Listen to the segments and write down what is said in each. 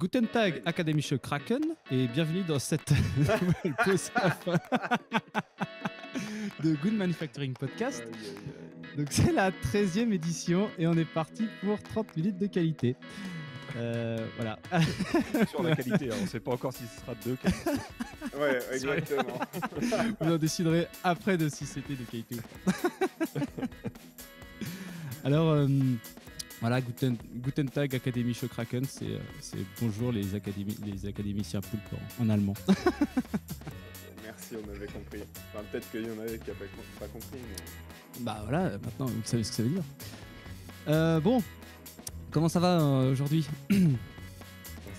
Guten Tag, Akademische Kraken, et bienvenue dans cette nouvelle pause à fin de Good Manufacturing Podcast. Donc c'est la 13e édition et on est parti pour 30 minutes de qualité. Voilà. Sur la qualité, hein, on ne sait pas encore si ce sera de qualité. Ouais, exactement. Vous en déciderez après de si c'était de qualité ou pas. Alors, voilà, Guten Tag, Akademische Kraken, c'est bonjour les académiciens poulpes en allemand. Merci, on avait compris. Enfin, peut-être qu'il y en avait qui n'avaient pas compris. Mais... Bah voilà, maintenant vous savez ce que ça veut dire. Bon, comment ça va aujourd'hui? Donc,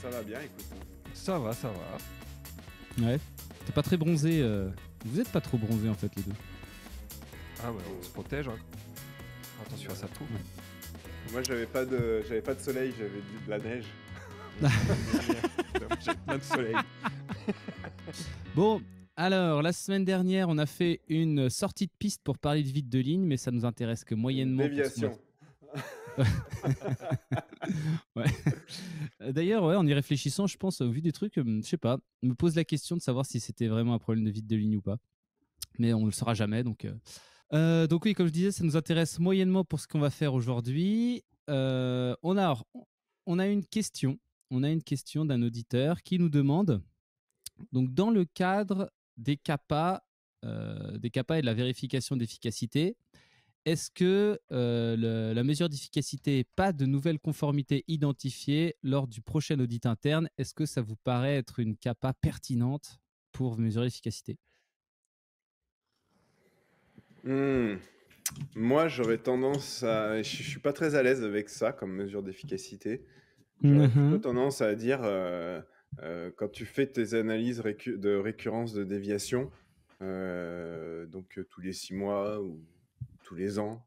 ça va bien, écoute. Ça va. Ouais. T'es pas très bronzé. Vous êtes pas trop bronzés en fait les deux. Ah ouais, on se protège. Hein. Attention à sa peau. Ouais. Moi, j'avais pas de soleil, j'avais de la neige. J'ai plein de soleil. Bon, alors la semaine dernière, on a fait une sortie de piste pour parler de vide de ligne, mais ça nous intéresse que moyennement. Déviation. Ouais. D'ailleurs, ouais, en y réfléchissant, je pense, au vu des trucs, je sais pas, me pose la question de savoir si c'était vraiment un problème de vide de ligne ou pas. Mais on le saura jamais, donc oui, comme je disais, ça nous intéresse moyennement pour ce qu'on va faire aujourd'hui. On a une question. On a une question d'un auditeur qui nous demande, donc dans le cadre des CAPA et de la vérification d'efficacité, est-ce que la mesure d'efficacité, pas de nouvelles conformités identifiées lors du prochain audit interne, est-ce que ça vous paraît être une CAPA pertinente pour mesurer l'efficacité? Moi, j'aurais tendance à... Je suis pas très à l'aise avec ça comme mesure d'efficacité. J'aurais plutôt tendance à dire, quand tu fais tes analyses de récurrence de déviation, donc tous les 6 mois ou tous les ans,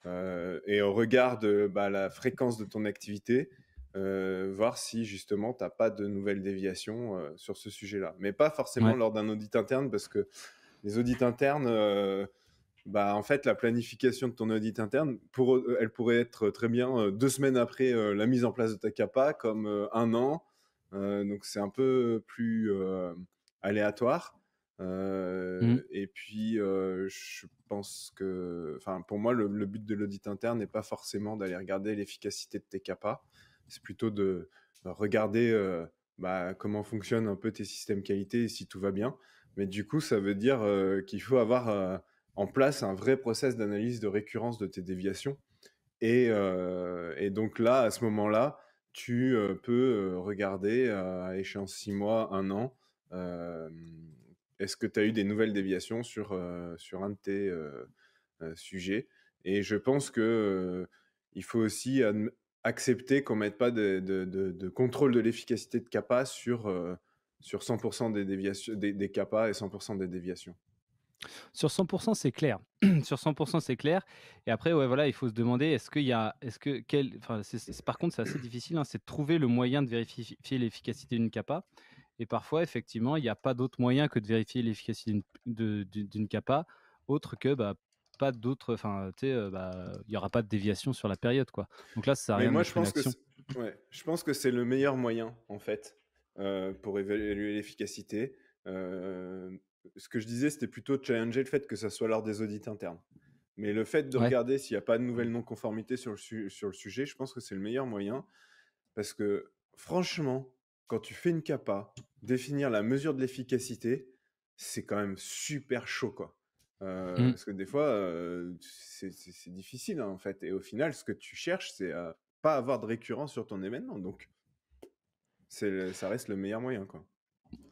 et au regard de la fréquence de ton activité, voir si justement tu n'as pas de nouvelles déviations sur ce sujet-là. Mais pas forcément lors d'un audit interne, parce que les audits internes... en fait, la planification de ton audit interne, elle pourrait être très bien 2 semaines après la mise en place de ta CAPA, comme 1 an. Donc, c'est un peu plus aléatoire. Et puis, je pense que... pour moi, le but de l'audit interne n'est pas forcément d'aller regarder l'efficacité de tes CAPA. C'est plutôt de regarder comment fonctionnent un peu tes systèmes qualité et si tout va bien. Mais du coup, ça veut dire qu'il faut avoir... en place un vrai process d'analyse de récurrence de tes déviations. Et donc là, à ce moment-là, tu peux regarder à échéance 6 mois, 1 an, est-ce que tu as eu des nouvelles déviations sur un de tes sujets. Et je pense qu'il faut aussi accepter qu'on ne mette pas de contrôle de l'efficacité de CAPA sur 100% des déviations, des CAPA et 100% des déviations. Sur 100%, c'est clair. Sur 100%, c'est clair. Et après, ouais, voilà, il faut se demander, par contre, c'est assez difficile, hein, c'est de trouver le moyen de vérifier l'efficacité d'une CAPA. Et parfois, effectivement, il n'y a pas d'autre moyen que de vérifier l'efficacité d'une CAPA, autre que pas d'autres, il n'y aura pas de déviation sur la période, quoi. Donc là, ça sert à rien de mettre une action. Je pense que c'est le meilleur moyen, en fait, pour évaluer l'efficacité. Ce que je disais, c'était plutôt de challenger le fait que ça soit lors des audits internes. Mais le fait de regarder s'il n'y a pas de nouvelles non-conformités sur le sujet, je pense que c'est le meilleur moyen. Parce que, franchement, quand tu fais une CAPA, définir la mesure de l'efficacité, c'est quand même super chaud, quoi. Parce que des fois, c'est difficile, hein, en fait. Et au final, ce que tu cherches, c'est à pas avoir de récurrence sur ton événement. Donc, ça reste le meilleur moyen, quoi.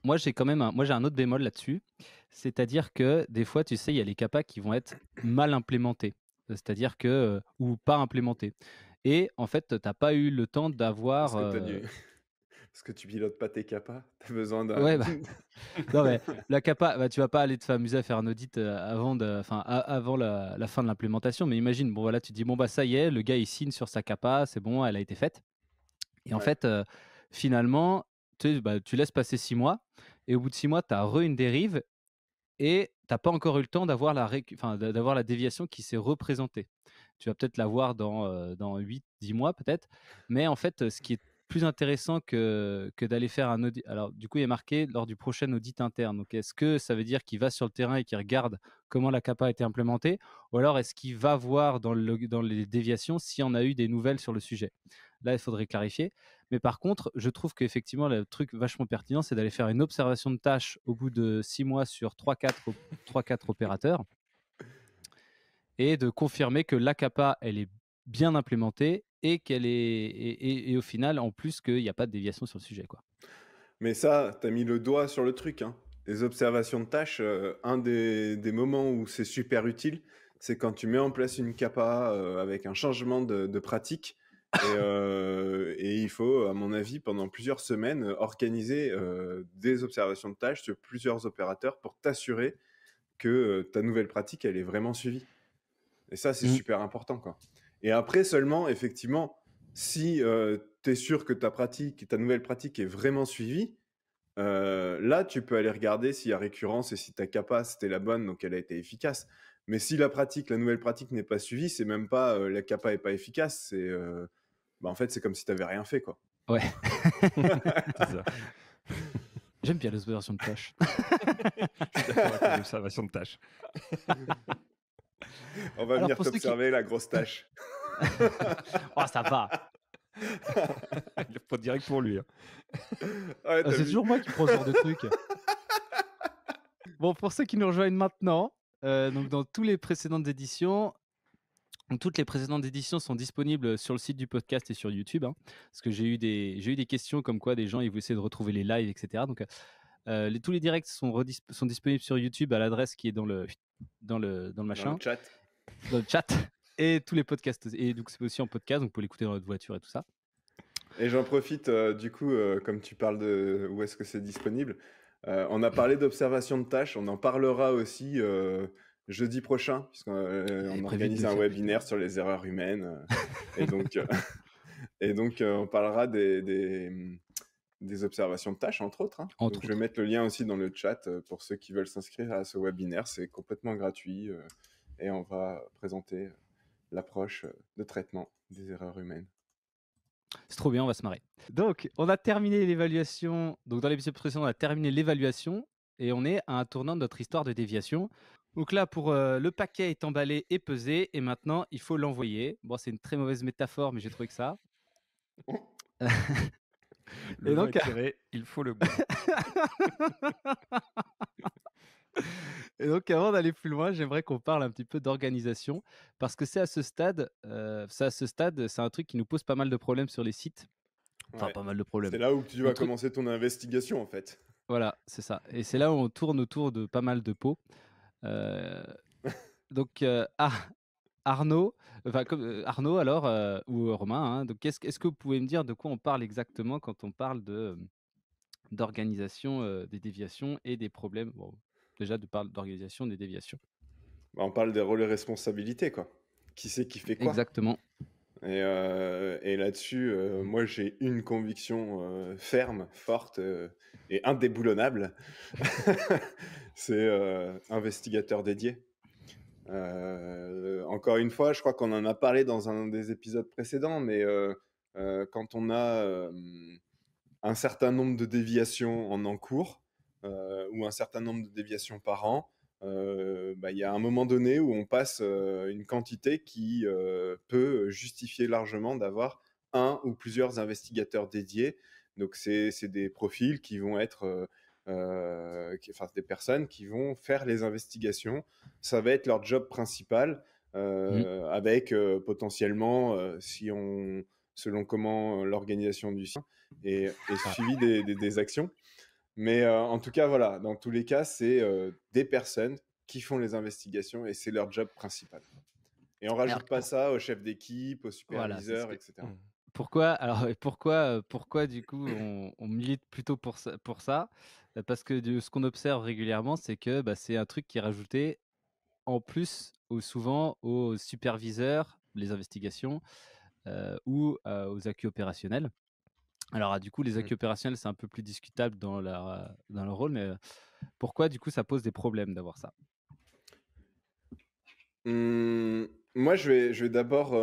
Moi, j'ai un autre bémol là-dessus. C'est-à-dire que des fois, tu sais, il y a les CAPA qui vont être mal implémentés. C'est-à-dire que, ou pas implémentés. Et en fait, tu n'as pas eu le temps d'avoir. Parce que tu pilotes pas tes CAPA, tu as besoin d'un. Ouais, non, mais la CAPA, tu vas pas aller te amuser à faire un audit avant la fin de l'implémentation. Mais imagine, bon voilà, tu dis, bon bah ça y est, le gars il signe sur sa CAPA, c'est bon, elle a été faite. Et en fait, finalement, tu laisses passer 6 mois, et au bout de 6 mois, tu as une dérive, et tu n'as pas encore eu le temps d'avoir d'avoir la déviation qui s'est représentée. Tu vas peut-être l'avoir dans 8-10 mois peut-être, mais en fait, ce qui est plus intéressant que d'aller faire un audit. Alors, du coup, il est marqué lors du prochain audit interne. Donc, est-ce que ça veut dire qu'il va sur le terrain et qu'il regarde comment la CAPA a été implémentée, ou alors est-ce qu'il va voir dans les déviations s'il y en a eu des nouvelles sur le sujet? Là, il faudrait clarifier. Mais par contre, je trouve qu'effectivement, le truc vachement pertinent, c'est d'aller faire une observation de tâches au bout de 6 mois sur 3-4 opérateurs et de confirmer que la CAPA, elle est bien implémentée et qu'elle est et au final, en plus, qu'il n'y a pas de déviation sur le sujet, quoi. Mais ça, tu as mis le doigt sur le truc, hein. Les observations de tâches, un des moments où c'est super utile, c'est quand tu mets en place une CAPA avec un changement de pratique. Et il faut, à mon avis, pendant plusieurs semaines, organiser des observations de tâches sur plusieurs opérateurs pour t'assurer que ta nouvelle pratique, elle est vraiment suivie. Et ça, c'est super important, quoi. Et après seulement, effectivement, si tu es sûr que ta nouvelle pratique est vraiment suivie, là, tu peux aller regarder s'il y a récurrence et si ta capa, c'était la bonne, donc elle a été efficace. Mais si la nouvelle pratique n'est pas suivie, c'est même pas la capa est pas efficace, c'est en fait, c'est comme si tu n'avais rien fait, quoi. Ouais. C'est ça. J'aime bien l'observation de tâches. Je suis d'accord avec l'observation de tâches. On va venir t'observer la grosse tâche. Oh, ça va. Il le prend direct pour lui. Hein. Ouais, c'est toujours moi qui prends ce genre de truc. Bon, pour ceux qui nous rejoignent maintenant, donc dans toutes les précédentes éditions sont disponibles sur le site du podcast et sur YouTube. Hein, parce que j'ai eu des questions comme quoi des gens ils voulaient essayer de retrouver les lives, etc. Donc tous les directs sont disponibles sur YouTube à l'adresse qui est dans le machin. Dans le chat. Et tous les podcasts. Et donc c'est aussi en podcast, donc vous pouvez l'écouter dans votre voiture et tout ça. Et j'en profite, du coup, comme tu parles de où est-ce que c'est disponible, on a parlé d'observation de tâches, on en parlera aussi jeudi prochain, puisqu'on organise un webinaire sur les erreurs humaines. Et donc, on parlera des observations de tâches, entre autres. Hein. Donc, je vais mettre le lien aussi dans le chat pour ceux qui veulent s'inscrire à ce webinaire. C'est complètement gratuit et on va présenter l'approche de traitement des erreurs humaines. C'est trop bien, on va se marrer. Donc, on a terminé l'évaluation. Donc, dans l'épisode précédent, on a terminé l'évaluation et on est à un tournant de notre histoire de déviation. Donc là, pour le paquet est emballé et pesé et maintenant, il faut l'envoyer. Bon, c'est une très mauvaise métaphore, mais j'ai trouvé que ça. Le vin est tiré, il faut le boire. Et donc, avant d'aller plus loin, j'aimerais qu'on parle un petit peu d'organisation parce que c'est à ce stade, c'est un truc qui nous pose pas mal de problèmes sur les sites. Enfin, pas mal de problèmes. C'est là où tu vas commencer ton investigation, en fait. Voilà, c'est ça. Et c'est là où on tourne autour de pas mal de pots. Donc, Arnaud, Arnaud alors, ou Romain, hein, donc est-ce que vous pouvez me dire de quoi on parle exactement quand on parle d'organisation des déviations et des problèmes? Bon, déjà, d'organisation des déviations. On parle des rôles et responsabilités, quoi. Qui c'est qui fait quoi? Exactement. Et là-dessus, moi, j'ai une conviction ferme, forte et indéboulonnable. C'est investigateur dédié. Encore une fois, je crois qu'on en a parlé dans un des épisodes précédents, mais quand on a un certain nombre de déviations en cours ou un certain nombre de déviations par an, y a un moment donné où on passe une quantité qui peut justifier largement d'avoir un ou plusieurs investigateurs dédiés. Donc, c'est des profils qui vont être... des personnes qui vont faire les investigations. Ça va être leur job principal, avec potentiellement, selon comment l'organisation du site est suivi des actions. Mais en tout cas, voilà, dans tous les cas, c'est des personnes qui font les investigations et c'est leur job principal. Et on rajoute pas ça au chef d'équipe, au superviseur, etc. Pourquoi du coup on milite plutôt pour ça? Parce que ce qu'on observe régulièrement, c'est que c'est un truc qui est rajouté en plus souvent aux superviseurs, les investigations ou aux accus opérationnels. Alors du coup, les accus opérationnels, c'est un peu plus discutable dans leur rôle, mais pourquoi du coup ça pose des problèmes d'avoir ça? Moi, je vais d'abord...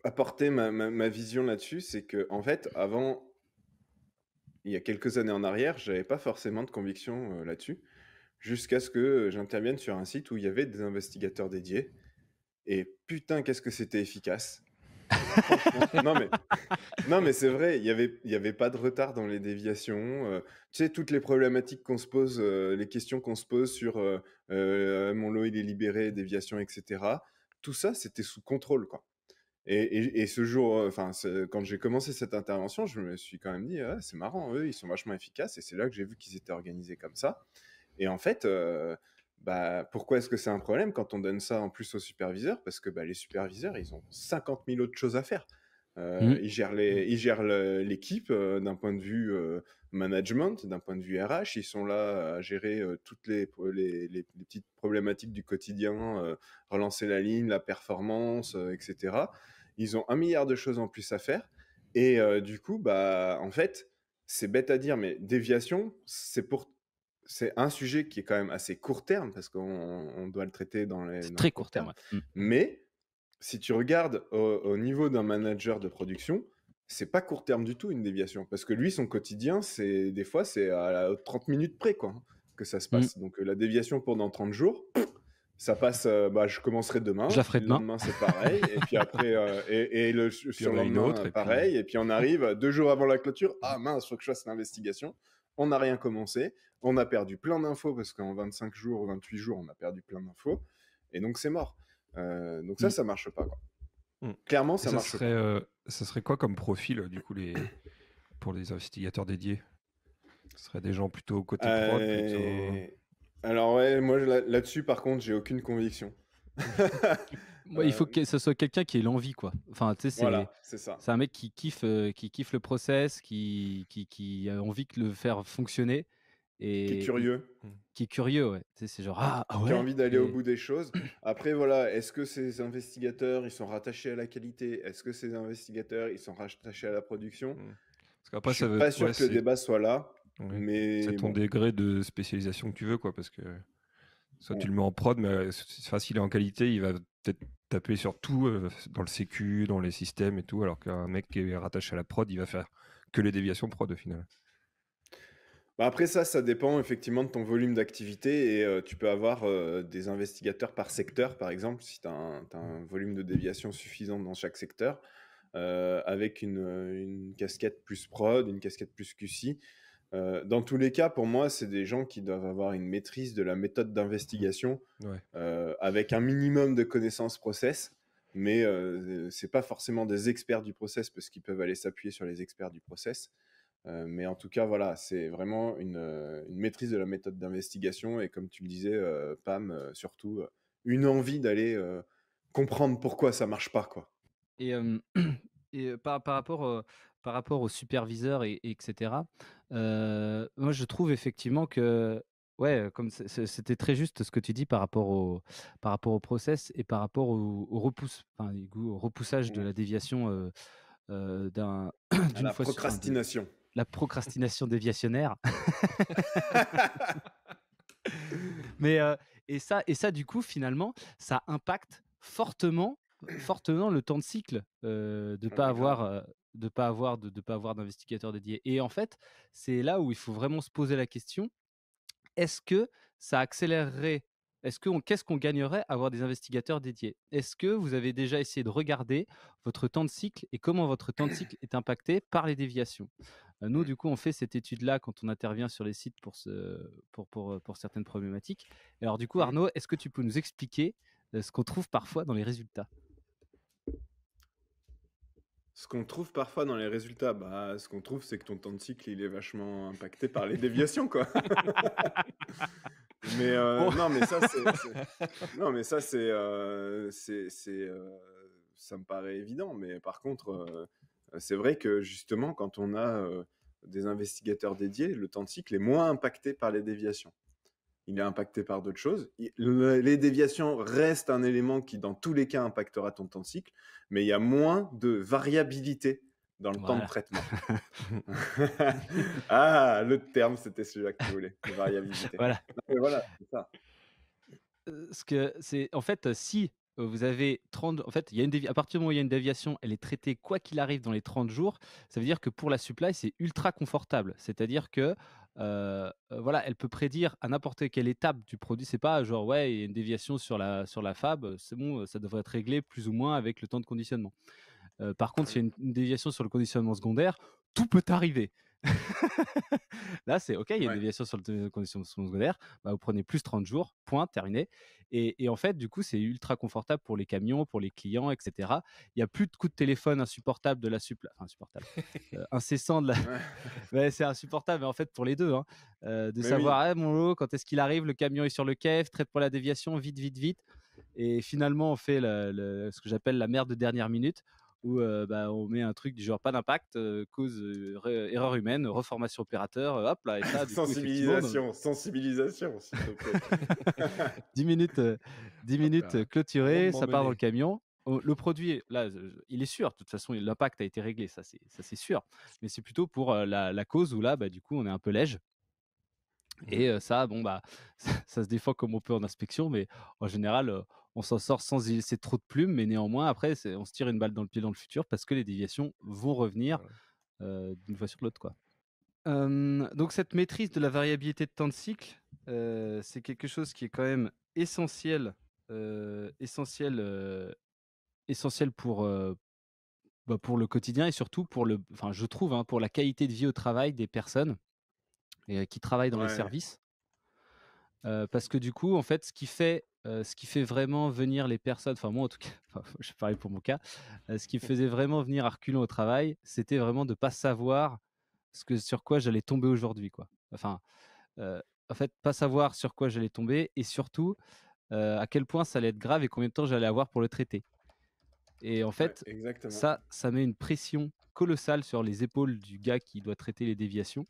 apporter ma vision là-dessus, c'est que en fait, avant, il y a quelques années en arrière, j'avais pas forcément de conviction là-dessus, jusqu'à ce que j'intervienne sur un site où il y avait des investigateurs dédiés. Et putain, qu'est-ce que c'était efficace. Franchement, non mais c'est vrai, il y avait pas de retard dans les déviations. Tu sais, toutes les problématiques qu'on se pose, les questions qu'on se pose sur mon lot il est libéré, déviation, etc. Tout ça, c'était sous contrôle, quoi. Et ce jour, enfin, quand j'ai commencé cette intervention, je me suis quand même dit, ah, c'est marrant, eux, ils sont vachement efficaces. Et c'est là que j'ai vu qu'ils étaient organisés comme ça. Et en fait, bah, pourquoi est-ce que c'est un problème quand on donne ça en plus aux superviseurs? Parce que bah, les superviseurs, ils ont 50 000 autres choses à faire. Ils gèrent l'équipe d'un point de vue management, d'un point de vue RH. Ils sont là à gérer toutes les petites problématiques du quotidien, relancer la ligne, la performance, etc. Ils ont 1 milliard de choses en plus à faire. Et du coup, bah, en fait, c'est bête à dire, mais déviation, c'est un sujet qui est quand même assez court terme parce qu'on doit le traiter dans C'est le très court court terme. terme. Mais si tu regardes au niveau d'un manager de production, c'est pas court terme du tout une déviation parce que lui, son quotidien, des fois, c'est à 30 minutes près quoi, que ça se passe. Donc la déviation pendant 30 jours, ça passe, bah, je commencerai demain, Je la puis ferai le demain. lendemain c'est pareil, et puis après, et le Puis il y en a une surlendemain autre, et pareil, et puis on arrive 2 jours avant la clôture, ah mince, faut que je fasse l'investigation. On n'a rien commencé, on a perdu plein d'infos parce qu'en 25 jours ou 28 jours, on a perdu plein d'infos, et donc c'est mort. Donc ça marche pas, quoi. Clairement, ça marche pas. Ça serait quoi comme profil, du coup, pour les investigateurs dédiés? Ce serait des gens plutôt côté prod, plutôt... Alors ouais, moi là-dessus, par contre, j'ai aucune conviction. Il faut que ce soit quelqu'un qui ait l'envie, quoi. Enfin, tu sais, Voilà, c'est ça. c'est un mec qui kiffe le process, qui a envie de le faire fonctionner et Qui est curieux. Qui est curieux, ouais. Tu sais, c'est genre ah ouais. Qui a envie d'aller au bout des choses. Après, voilà, est-ce que ces investigateurs, ils sont rattachés à la qualité? Est-ce que ces investigateurs, ils sont rattachés à la production? Parce qu'après, je suis pas sûr que le débat soit là. Ouais. Mais c'est ton degré de spécialisation que tu veux, quoi, parce que soit tu le mets en prod, mais s'il est en qualité, il va peut-être taper sur tout, dans le sécu, dans les systèmes et tout, alors qu'un mec qui est rattaché à la prod, il va faire que les déviations prod au final. Bah après ça dépend effectivement de ton volume d'activité, et tu peux avoir des investigateurs par secteur, par exemple, si tu as un volume de déviation suffisant dans chaque secteur, avec une casquette plus prod, une casquette plus QC. Dans tous les cas, pour moi, c'est des gens qui doivent avoir une maîtrise de la méthode d'investigation, avec un minimum de connaissances process, mais c'est pas forcément des experts du process parce qu'ils peuvent aller s'appuyer sur les experts du process. Mais en tout cas, voilà, c'est vraiment une maîtrise de la méthode d'investigation, et comme tu le disais, Pam, surtout une envie d'aller comprendre pourquoi ça marche pas, quoi. Et, par rapport aux superviseurs etc. Moi, je trouve effectivement que ouais, comme c'était très juste ce que tu dis par rapport au process et par rapport au repoussage de la déviation À d'une la fois procrastination. la procrastination déviationnaire. Mais et ça du coup finalement ça impacte fortement le temps de cycle de pas avoir d'investigateur dédié. Et en fait, c'est là où il faut vraiment se poser la question, est-ce que ça accélérerait, qu'est-ce qu'on gagnerait à avoir des investigateurs dédiés? Est-ce que vous avez déjà essayé de regarder votre temps de cycle et comment votre temps de cycle est impacté par les déviations? Nous, du coup, on fait cette étude-là quand on intervient sur les sites pour certaines problématiques. Et alors, du coup, Arnaud, est-ce que tu peux nous expliquer ce qu'on trouve parfois dans les résultats? Ce qu'on trouve parfois dans les résultats, bah, ce qu'on trouve, c'est que ton temps de cycle, il est vachement impacté par les déviations, quoi. Mais non, mais ça, non, mais ça, ça me paraît évident. Mais par contre, c'est vrai que justement, quand on a des investigateurs dédiés, le temps de cycle est moins impacté par les déviations. Il est impacté par d'autres choses. Les déviations restent un élément qui, dans tous les cas, impactera ton temps de cycle, mais il y a moins de variabilité dans le temps de traitement. Ah, le terme, c'était celui-là que tu voulais, de variabilité. Voilà. Non, mais voilà, c'est ça. En fait, si vous avez 30. En fait, il y a à partir du moment où il y a une déviation, elle est traitée quoi qu'il arrive dans les 30 jours. Ça veut dire que pour la supply, c'est ultra confortable. C'est-à-dire que voilà, elle peut prédire à n'importe quelle étape du produit. C'est pas genre, ouais, il y a une déviation sur la fab, c'est bon, ça devrait être réglé plus ou moins avec le temps de conditionnement. Par contre, s'il y a une déviation sur le conditionnement secondaire, tout peut arriver. Là, c'est OK, il y a une Ouais. déviation sur le conditionnement secondaire, bah, vous prenez plus 30 jours, point, terminé. Et en fait, du coup, c'est ultra confortable pour les camions, pour les clients, et cetera. Il y a plus de coups de téléphone insupportables de la enfin insupportable, incessant de la Ouais. ouais, c'est insupportable, mais en fait pour les 2, hein, de Mais oui. savoir: «Ah mon lot, quand est-ce qu'il arrive? Le camion est sur le quai, traite pour la déviation, vite, vite, vite». Et finalement, on fait ce que j'appelle la merde de dernière minute où bah, on met un truc du genre pas d'impact, cause erreur humaine, reformation opérateur, hop là, et ça, du coup, effectivement, Sensibilisation, s'il te plaît. 10 minutes, 10 Hop minutes là, clôturées, rondement ça part dans le mené. camion. Le produit, là, il est sûr, de toute façon, l'impact a été réglé, ça c'est sûr. Mais c'est plutôt pour la cause où là, bah, du coup, on est un peu léger. Et ça, bon, bah, ça se défend comme on peut en inspection, mais en général, on s'en sort sans y laisser trop de plumes. Mais néanmoins, après, on se tire une balle dans le pied dans le futur parce que les déviations vont revenir Voilà. d'une fois sur l'autre, quoi. Donc cette maîtrise de la variabilité de temps de cycle, c'est quelque chose qui est quand même essentiel, essentiel, essentiel bah, pour le quotidien et surtout enfin, je trouve, hein, pour la qualité de vie au travail des personnes qui travaillent dans les Ouais. services. Parce que du coup, en fait, ce qui fait vraiment venir les personnes, enfin moi en tout cas, enfin, je vais parler pour mon cas, ce qui me faisait vraiment venir à reculons au travail, c'était vraiment de pas savoir sur quoi j'allais tomber aujourd'hui, quoi. Enfin, heu, en fait, pas savoir sur quoi j'allais tomber et surtout, à quel point ça allait être grave et combien de temps j'allais avoir pour le traiter. Et en Ouais, fait, exactement. ça met une pression colossale sur les épaules du gars qui doit traiter les déviations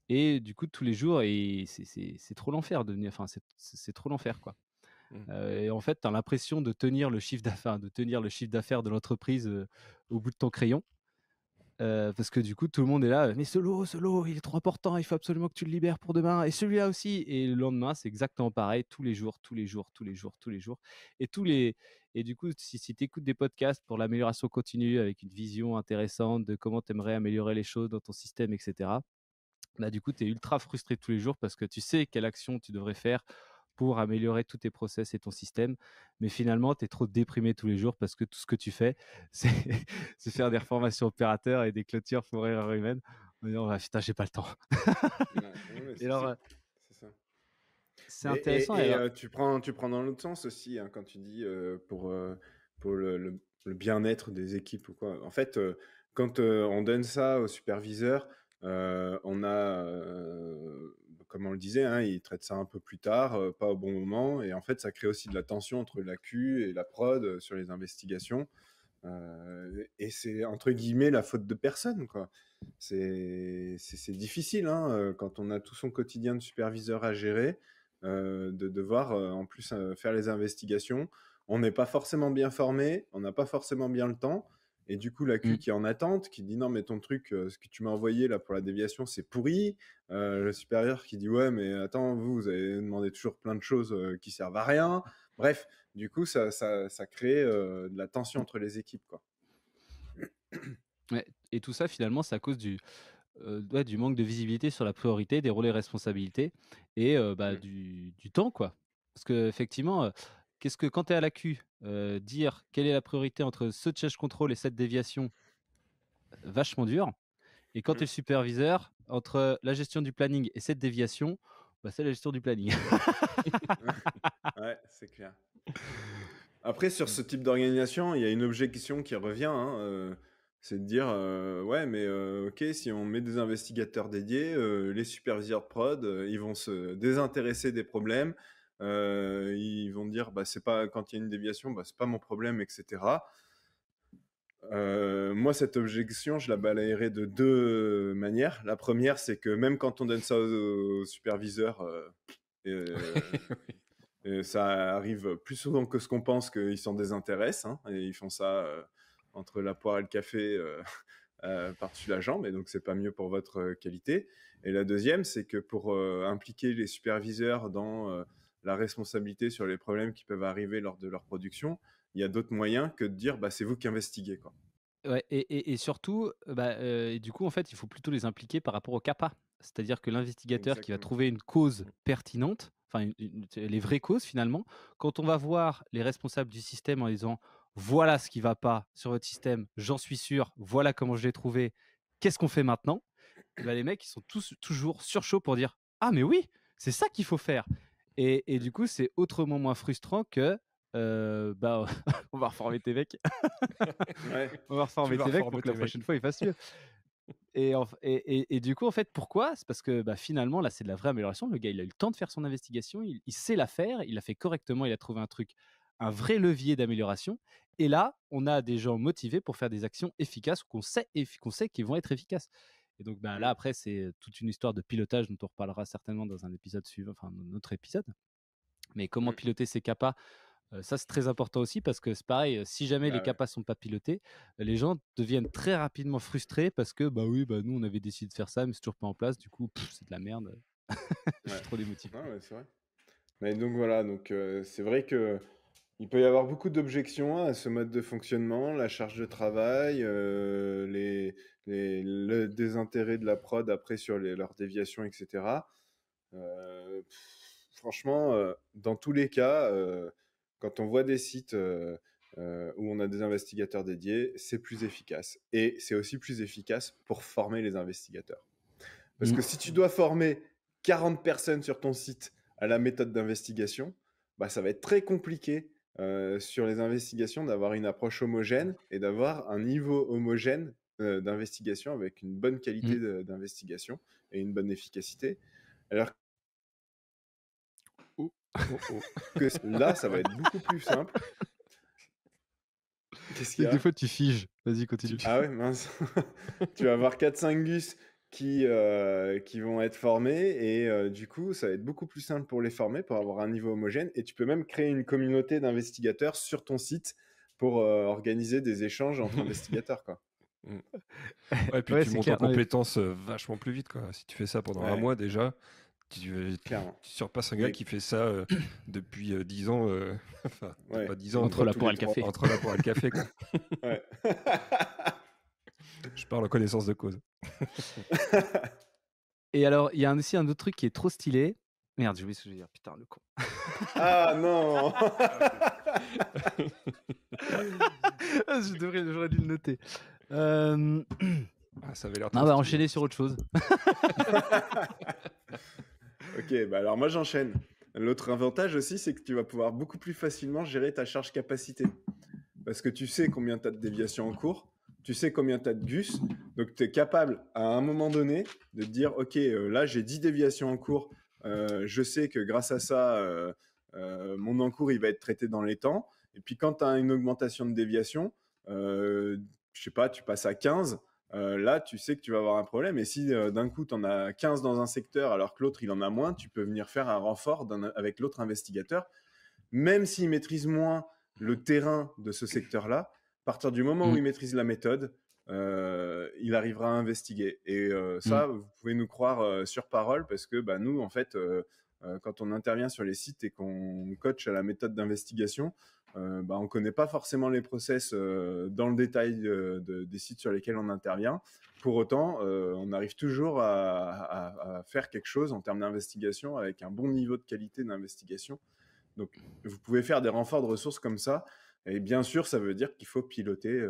et du coup, tous les jours et c'est trop l'enfer de venir, enfin, c'est trop l'enfer, quoi. Et en fait, tu as l'impression de tenir le chiffre d'affaires de l'entreprise, au bout de ton crayon. Parce que du coup, tout le monde est là: «Mais ce lot, il est trop important, il faut absolument que tu le libères pour demain et celui-là aussi» et le lendemain, c'est exactement pareil tous les jours, tous les jours, tous les jours, tous les jours et tous les et du coup, si tu écoutes des podcasts pour l'amélioration continue avec une vision intéressante de comment tu aimerais améliorer les choses dans ton système et cetera, bah, du coup, tu es ultra frustré tous les jours parce que tu sais quelle action tu devrais faire pour améliorer tous tes process et ton système. Mais finalement, tu es trop déprimé tous les jours parce que tout ce que tu fais, c'est c'est faire des reformations opérateurs et des clôtures pour erreur humaine. En disant: «Ah putain, j'ai pas le temps». Ouais, ouais, mais Et c'est alors, ça. C'est ça. c'est intéressant. Et alors, Tu prends dans l'autre sens aussi hein, quand tu dis pour le bien-être des équipes ou quoi. En fait, quand on donne ça au superviseur, on a, comme on le disait, hein, il traite ça un peu plus tard, pas au bon moment, et en fait, ça crée aussi de la tension entre la Q et la prod sur les investigations. Et c'est entre guillemets la faute de personne, quoi. C'est difficile hein, quand on a tout son quotidien de superviseur à gérer, de devoir en plus faire les investigations. On n'est pas forcément bien formé, on n'a pas forcément bien le temps. Et du coup, la Q mmh, qui est en attente, qui dit non, mais ton truc, ce que tu m'as envoyé là pour la déviation, c'est pourri. Le supérieur qui dit ouais, mais attends, vous avez demandé toujours plein de choses qui servent à rien. Bref, du coup, ça crée de la tension mmh, entre les équipes, quoi. ouais et tout ça finalement, c'est à cause ouais, du manque de visibilité sur la priorité, des rôles et responsabilités et bah, Mm. du temps, quoi. Parce qu'effectivement, qu'est-ce que quand tu es à la Q, dire quelle est la priorité entre ce change control et cette déviation, vachement dur. Et quand tu es Mm. le superviseur, entre la gestion du planning et cette déviation, bah, c'est la gestion du planning. Ouais, c'est clair. Après, sur ce type d'organisation, il y a une objection qui revient, hein, c'est de dire, ouais, mais ok, si on met des investigateurs dédiés, les superviseurs de prod, ils vont se désintéresser des problèmes, ils vont dire, bah, c'est pas quand il y a une déviation, bah, c'est pas mon problème, etc. Moi, cette objection, je la balayerai de deux manières. La première, c'est que même quand on donne ça aux superviseurs, euh, ça arrive plus souvent que ce qu'on pense qu'ils s'en désintéressent, hein, et ils font ça entre la poire et le café par-dessus la jambe, et donc c'est pas mieux pour votre qualité. Et la deuxième, c'est que pour impliquer les superviseurs dans la responsabilité sur les problèmes qui peuvent arriver lors de leur production, il y a d'autres moyens que de dire c'est vous qui investiguez, quoi. Ouais, et surtout, du coup, en fait, il faut plutôt les impliquer par rapport au CAPA. C'est-à-dire que l'investigateur qui va Exactement. trouver une cause pertinente, enfin les vraies causes finalement, quand on va voir les responsables du système en disant voilà ce qui va pas sur votre système, j'en suis sûr, voilà comment je l'ai trouvé, qu'est-ce qu'on fait maintenant? Les mecs ils sont tous toujours sur chaud pour dire ah mais oui, c'est ça qu'il faut faire. Et du coup, c'est autrement moins frustrant que on va reformer tes mecs. Ouais. On va reformer tes mecs pour que la prochaine fois ils fassent mieux. Et du coup, en fait, pourquoi? C'est parce que finalement, là, c'est de la vraie amélioration. Le gars, il a eu le temps de faire son investigation, il sait la faire, il l'a fait correctement, il a trouvé un truc, un vrai levier d'amélioration. Et là, on a des gens motivés pour faire des actions efficaces qu'on sait qu'ils vont être efficaces. Et donc, là, après, c'est toute une histoire de pilotage dont on reparlera certainement dans un épisode suivant, enfin, dans notre épisode. Mais comment piloter ces CAPA? Ça, c'est très important aussi parce que c'est pareil, si jamais les CAPA sont pas pilotés, les gens deviennent très rapidement frustrés parce que nous on avait décidé de faire ça, mais c'est toujours pas en place. Du coup, c'est de la merde. Je suis trop démotivé. Ouais, c'est vrai. Mais donc voilà, c'est vrai que il peut y avoir beaucoup d'objections à ce mode de fonctionnement, la charge de travail, le désintérêt de la prod après sur leurs déviations, etc. Franchement, dans tous les cas, quand on voit des sites où on a des investigateurs dédiés, c'est plus efficace. Et c'est aussi plus efficace pour former les investigateurs. Parce que si tu dois former 40 personnes sur ton site à la méthode d'investigation, ça va être très compliqué sur les investigations d'avoir une approche homogène et d'avoir un niveau homogène d'investigation avec une bonne qualité d'investigation et une bonne efficacité. Alors que là, ça va être beaucoup plus simple. Qu'est-ce qu'il y a ? Des fois, tu figes. Vas-y, continue. Ah ouais, mince. Tu vas avoir 4-5 gus qui vont être formés et du coup, ça va être beaucoup plus simple pour les former, pour avoir un niveau homogène. Et tu peux même créer une communauté d'investigateurs sur ton site pour organiser des échanges entre investigateurs, quoi. Ouais, puis tu montes en compétences vachement plus vite, quoi. Si tu fais ça pendant un mois déjà, tu surpasses un gars qui fait ça depuis 10 ans. Enfin, pas 10 ans. Entre la poire et le café. Entre la poire et le café, quoi. Ouais. Je parle en connaissance de cause. Et alors, il y a aussi un autre truc qui est trop stylé. Merde, j'ai oublié ce que je veux dire. Putain, le con. Ah non. J'aurais dû le noter. Ça avait l'air. On va enchaîner sur autre chose. Ok, alors moi j'enchaîne. L'autre avantage aussi, c'est que tu vas pouvoir beaucoup plus facilement gérer ta charge capacité. Parce que tu sais combien tu as de déviations en cours, tu sais combien tu as de gus, donc tu es capable à un moment donné de te dire, ok, là j'ai 10 déviations en cours, je sais que grâce à ça, mon encours il va être traité dans les temps. Et puis quand tu as une augmentation de déviation, je sais pas, tu passes à 15, là, tu sais que tu vas avoir un problème. Et si d'un coup, tu en as 15 dans un secteur alors que l'autre, il en a moins, tu peux venir faire un renfort avec l'autre investigateur. Même s'il maîtrise moins le terrain de ce secteur-là, à partir du moment où il maîtrise la méthode, il arrivera à investiguer. Et ça, vous pouvez nous croire sur parole parce que nous, en fait, quand on intervient sur les sites et qu'on coach à la méthode d'investigation, on ne connaît pas forcément les process dans le détail des sites sur lesquels on intervient. Pour autant, on arrive toujours à faire quelque chose en termes d'investigation avec un bon niveau de qualité d'investigation. Donc, vous pouvez faire des renforts de ressources comme ça. Et bien sûr, ça veut dire qu'il faut piloter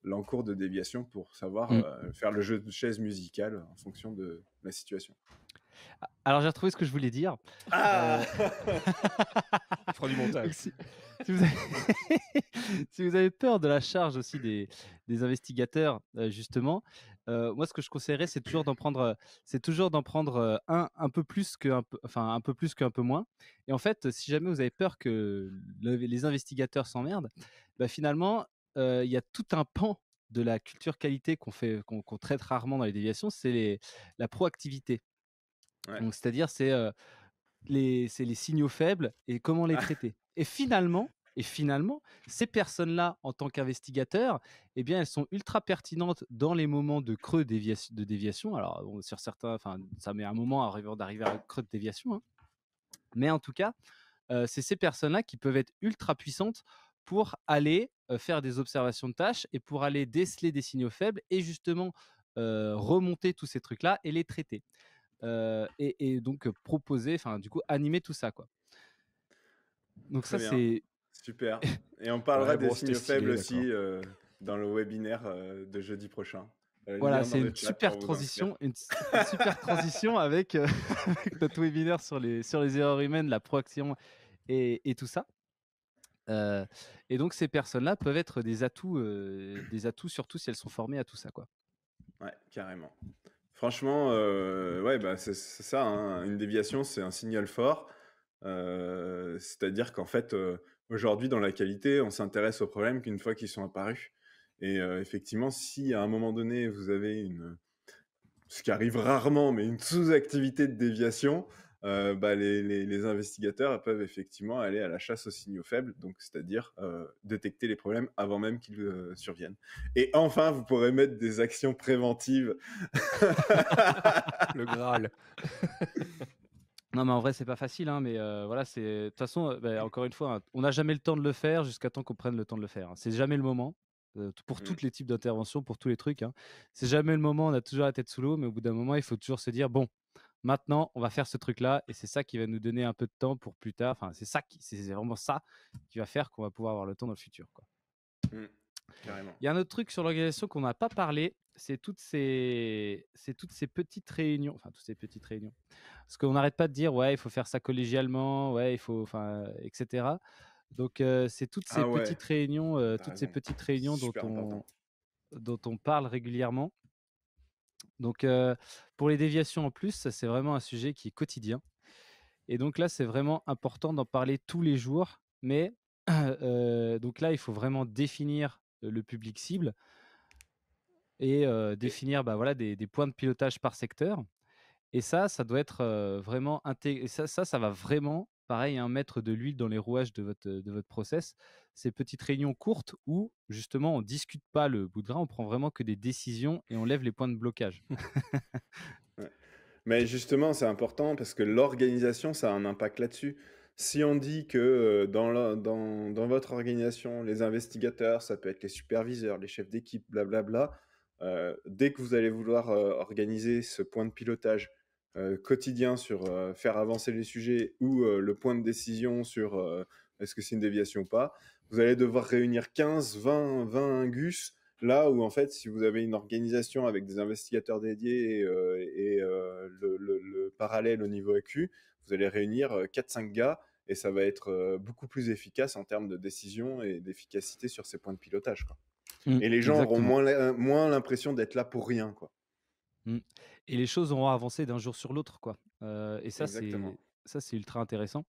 l'encours de déviation pour savoir faire le jeu de chaise musicale en fonction de la situation. Alors, j'ai retrouvé ce que je voulais dire. Ah On fera du montage. Si vous avez peur de la charge aussi des investigateurs, justement, moi, ce que je conseillerais, c'est toujours d'en prendre un peu plus qu'un peu moins. Et en fait, si jamais vous avez peur que les investigateurs s'emmerdent, finalement, il y a tout un pan de la culture qualité qu'on traite rarement dans les déviations, c'est la proactivité. Ouais. Donc, c'est-à-dire, c'est les signaux faibles et comment les traiter. Et finalement, ces personnes-là, en tant qu'investigateurs, eh bien, elles sont ultra pertinentes dans les moments de creux de déviation. Alors, sur certains, ça met un moment d'arriver à un creux de déviation, hein. Mais en tout cas, c'est ces personnes-là qui peuvent être ultra puissantes pour aller faire des observations de tâches et pour aller déceler des signaux faibles et justement remonter tous ces trucs-là et les traiter. Et donc proposer, enfin du coup animer tout ça, quoi. Donc Très ça bien, c'est super. Et on parlera Ouais, des bon, c'était signaux faibles stylé, d'accord. aussi dans le webinaire de jeudi prochain. voilà, Lien dans c'est le une chat super pour vous inscrire. transition, une super transition avec, avec notre webinaire sur les erreurs humaines, la proaction et tout ça. Et donc ces personnes-là peuvent être des atouts surtout si elles sont formées à tout ça, quoi. Ouais, carrément. Franchement, ouais, bah, c'est ça, hein. Une déviation, c'est un signal fort. C'est-à-dire qu'en fait, aujourd'hui, dans la qualité, on s'intéresse aux problèmes qu'une fois qu'ils sont apparus. Et effectivement, si à un moment donné, vous avez ce qui arrive rarement, mais une sous-activité de déviation, bah, les investigateurs peuvent effectivement aller à la chasse aux signaux faibles, donc c'est-à-dire détecter les problèmes avant même qu'ils surviennent. Et enfin, vous pourrez mettre des actions préventives. Le Graal. Non, mais en vrai, c'est pas facile, hein, mais voilà, c'est de toute façon, encore une fois, hein, on n'a jamais le temps de le faire jusqu'à temps qu'on prenne le temps de le faire, hein. C'est jamais le moment, pour Mm. tous les types d'interventions, pour tous les trucs, hein. C'est jamais le moment, on a toujours la tête sous l'eau, mais au bout d'un moment, il faut toujours se dire: «Bon, maintenant, on va faire ce truc-là» et c'est ça qui va nous donner un peu de temps pour plus tard. Enfin, c'est vraiment ça qui va faire qu'on va pouvoir avoir le temps dans le futur, quoi. Mm. Carrément. Il y a un autre truc sur l'organisation qu'on n'a pas parlé, c'est toutes ces petites réunions, enfin, toutes ces petites réunions. Parce qu'on n'arrête pas de dire: «Ouais, il faut faire ça collégialement, ouais, il faut» enfin, et cetera. Donc c'est Ah ouais, t'as toutes ces raison. petites réunions Super important. dont on parle régulièrement. Donc pour les déviations en plus, ça, c'est vraiment un sujet qui est quotidien et donc là, c'est vraiment important d'en parler tous les jours. Mais donc là, il faut vraiment définir le public cible et Et, définir, bah, voilà, des points de pilotage par secteur. Et ça doit être vraiment intégré. Et ça va vraiment, pareil, hein, mettre de l'huile dans les rouages de votre process. Ces petites réunions courtes où, justement, on discute pas le bout de gras, on prend vraiment que des décisions et on lève les points de blocage. ouais. Mais justement, c'est important parce que l'organisation, ça a un impact là-dessus. Si on dit que dans votre organisation, les investigateurs, ça peut être les superviseurs, les chefs d'équipe, blablabla, dès que vous allez vouloir organiser ce point de pilotage quotidien sur faire avancer les sujets ou le point de décision sur est-ce que c'est une déviation ou pas, vous allez devoir réunir 15, 20 gus. Là où, en fait, si vous avez une organisation avec des investigateurs dédiés et le parallèle au niveau AQ, vous allez réunir 4-5 gars et ça va être beaucoup plus efficace en termes de décision et d'efficacité sur ces points de pilotage, quoi. Et les gens auront Exactement. moins l'impression d'être là pour rien, quoi. Mm. Et les choses auront avancé d'un jour sur l'autre, quoi. Et Exactement. ça, c'est ultra intéressant.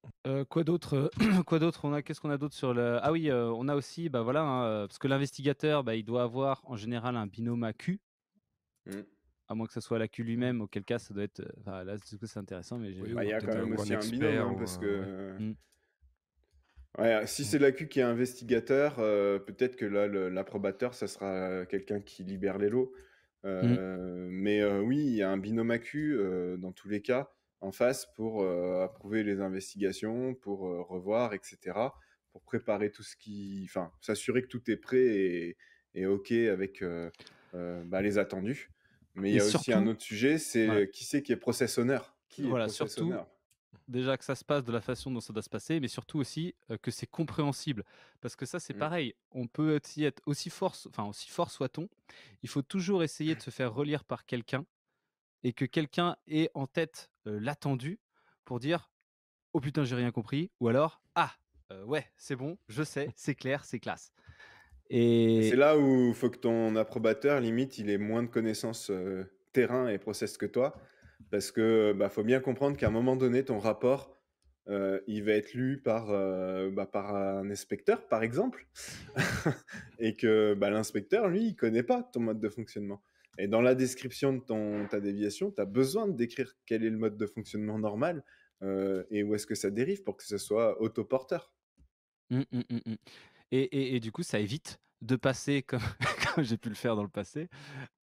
Quoi d'autre quoi d'autre Qu'est-ce qu'on a d'autre sur le... Ah oui, on a aussi, bah voilà, hein, parce que l'investigateur, bah, il doit avoir en général un binôme AQ. Mm. À moins que ce soit l'AQ lui-même, auquel cas ça doit être. Enfin, là, du coup, c'est intéressant, mais Oui, Bah, il y a quand même ou un aussi un binôme, expert. hein, parce que Ouais. Mm. ouais, si c'est l'AQ qui est investigateur, peut-être que là, l'approbateur, ça sera quelqu'un qui libère les lots. Mm. Mais oui, il y a un binôme AQ dans tous les cas en face pour approuver les investigations, pour revoir, etc. Pour préparer tout ce qui... Enfin, s'assurer que tout est prêt et OK avec bah, les attendus. Mais il y Et a aussi un surtout, autre sujet, ouais, c'est qui c'est qui est process owner? Qui est voilà, process surtout, owner? déjà que ça se passe de la façon dont ça doit se passer, mais surtout aussi que c'est compréhensible. Parce que ça, c'est Mm. pareil. On peut aussi être aussi fort soit-on. Il faut toujours essayer de se faire relire par quelqu'un et que quelqu'un ait en tête l'attendu pour dire oh putain, j'ai rien compris. Ou alors ah, ouais, c'est bon, je sais, c'est clair, c'est classe. Et c'est Et là où il faut que ton approbateur, limite, il ait moins de connaissances terrain et process que toi. Parce que bah, faut bien comprendre qu'à un moment donné, ton rapport, il va être lu par un inspecteur, par exemple. Et que bah, l'inspecteur, lui, il connaît pas ton mode de fonctionnement. Et dans la description de ta déviation, tu as besoin de décrire quel est le mode de fonctionnement normal et où est-ce que ça dérive pour que ce soit autoporteur. Mmh, mmh, mmh, mmh. Et du coup, ça évite de passer comme j'ai pu le faire dans le passé,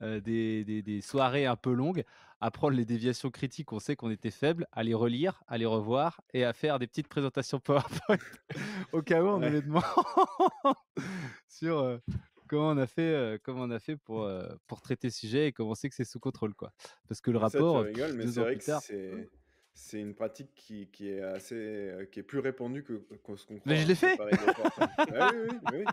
des soirées un peu longues, à prendre les déviations critiques, on sait qu'on était faible, à les relire, à les revoir et à faire des petites présentations PowerPoint au cas où on nous Ouais. les demande sur comment on a fait pour traiter ce sujet et comment c'est que c'est sous contrôle, quoi. Parce que le Ça, tu rapport, rigoles, mais 2 c'est ans vrai plus que tard. c'est une pratique qui est assez, qui est plus répandue que ce qu'on Mais croit, je l'ai hein, fait! préparer des PowerPoint. Ah oui, oui, oui, oui.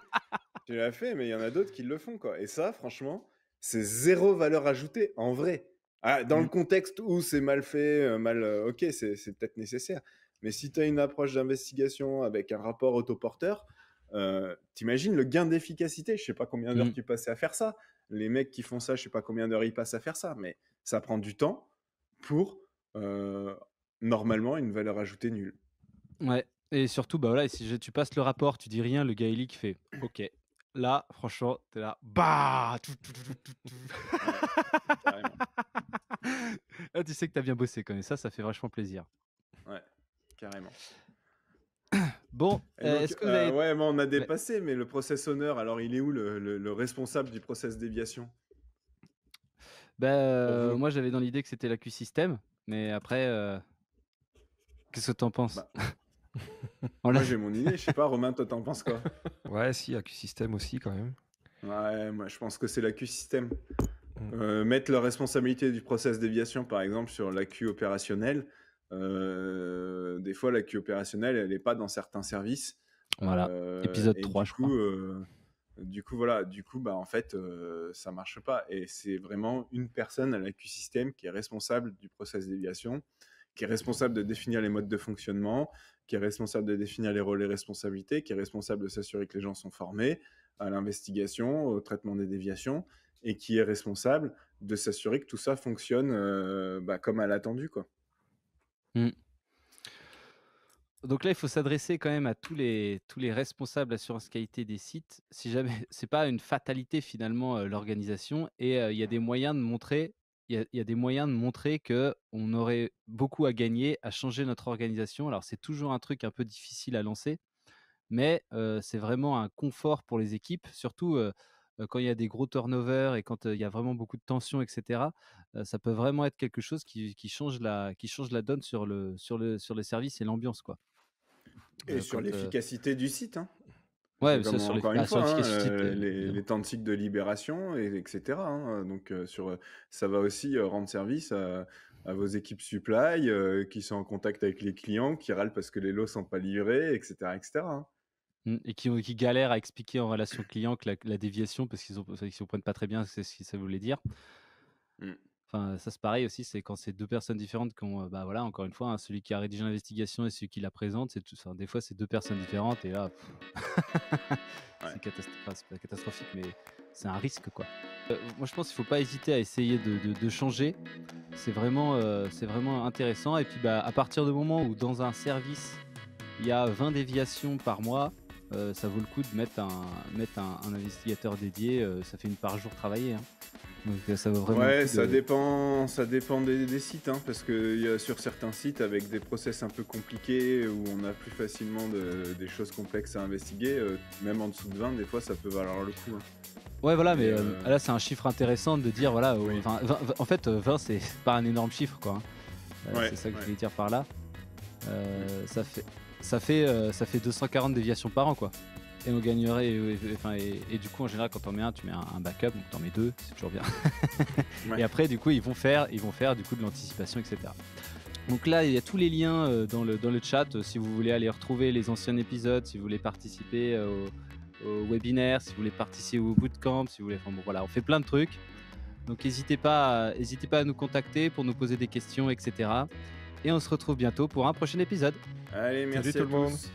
Tu l'as fait, mais il y en a d'autres qui le font, quoi. Et ça, franchement, c'est zéro valeur ajoutée, en vrai. Ah, dans le Mmh. contexte où c'est mal fait, ok, c'est peut-être nécessaire. Mais si tu as une approche d'investigation avec un rapport autoporteur, t'imagines le gain d'efficacité. Je sais pas combien d'heures Mmh. tu passais à faire ça. Les mecs qui font ça, je sais pas combien d'heures ils passent à faire ça, mais ça prend du temps pour normalement une valeur ajoutée nulle. Ouais et surtout, bah, voilà, si tu passes le rapport, tu dis rien, le gars il lit qui fait: «OK». Là, franchement, tu es là, bah! Tout, tout, tout, tout, tout. Ouais, carrément. Là, tu sais que tu as bien bossé quand même, ça fait vachement plaisir. Ouais, carrément. Bon, Et donc, est-ce que vous avez ouais, mais on a ouais, dépassé, mais le process owner, alors il est où le responsable du process déviation pour vous? moi j'avais dans l'idée que c'était la Q-System, mais après, qu'est-ce que tu en penses? Bah, On l'a moi j'ai mon idée, je sais pas, Romain, toi t'en penses quoi? Ouais, si, AQ-System aussi, quand même. Ouais, moi je pense que c'est la Q-System. Mm. Mettre la responsabilité du process déviation, par exemple, sur la Q opérationnelle. Des fois, la Q opérationnelle, elle n'est pas dans certains services. voilà, épisode Et 3 je crois. du coup, voilà, bah, en fait, ça marche pas. Et c'est vraiment une personne à la Q-System qui est responsable du process déviation, qui est responsable de définir les modes de fonctionnement, qui est responsable de définir les rôles et responsabilités, qui est responsable de s'assurer que les gens sont formés à l'investigation, au traitement des déviations, et qui est responsable de s'assurer que tout ça fonctionne bah, comme à l'attendu, quoi. Mmh. Donc là, il faut s'adresser quand même à tous les responsables assurance qualité des sites. Si jamais c'est pas une fatalité finalement, l'organisation et il y a des moyens de montrer il y a des moyens de montrer qu'on aurait beaucoup à gagner à changer notre organisation. Alors c'est toujours un truc un peu difficile à lancer, mais c'est vraiment un confort pour les équipes, surtout, quand il y a des gros turnovers et quand, il y a vraiment beaucoup de tension et cetera. Ça peut vraiment être quelque chose qui change la donne sur le service et l'ambiance, quoi. Et sur Quand, l'efficacité du site, hein. Parce que ouais, mais ça comme sur encore une sur fois, hein, l'efficacité, les évidemment. temps de cycle de libération, etc. hein, donc ça va aussi rendre service à vos équipes supply qui sont en contact avec les clients, qui râlent parce que les lots sont pas livrés, etc., etc. hein. Mmh et qui galèrent à expliquer en relation client que la déviation parce qu'ils comprennent pas très bien ce que ça voulait dire. Mm. Enfin, ça c'est pareil aussi, c'est quand c'est 2 personnes différentes qui ont, bah, voilà, encore une fois, hein, celui qui a rédigé l'investigation et celui qui la présente, enfin, des fois, c'est 2 personnes différentes et là, Ouais. c'est pas catastrophique, mais c'est un risque, quoi. Moi, je pense qu'il faut pas hésiter à essayer de changer. C'est vraiment intéressant et puis, bah, à partir du moment où dans un service, il y a 20 déviations par mois, ça vaut le coup de mettre un investigateur dédié, ça fait une par jour travaillé, hein. Donc ça vaut vraiment le Ouais, coup ça dépend des sites, hein, parce qu'il y a sur certains sites avec des process un peu compliqués où on a plus facilement des choses complexes à investiguer, même en dessous de 20, des fois ça peut valoir le coup. hein. Ouais, voilà, Mais, mais là, c'est un chiffre intéressant de dire, voilà, Oui. enfin, 20 en fait, 20, c'est pas un énorme chiffre, quoi, hein. Ouais, C'est ça que je ouais. voulais dire par là. Ça fait 240 déviations par an, quoi. Et on gagnerait, et du coup, en général, quand t'en mets un, tu mets un backup, donc t'en mets 2, c'est toujours bien. Ouais. Et après, du coup, ils vont faire du coup de l'anticipation, etc. Donc là, il y a tous les liens dans le chat. Si vous voulez aller retrouver les anciens épisodes, si vous voulez participer au webinaire, si vous voulez participer au bootcamp, si vous voulez, enfin bon, voilà, on fait plein de trucs. Donc n'hésitez pas à nous contacter pour nous poser des questions, etc. Et on se retrouve bientôt pour un prochain épisode. Allez, merci tout à le monde. tous.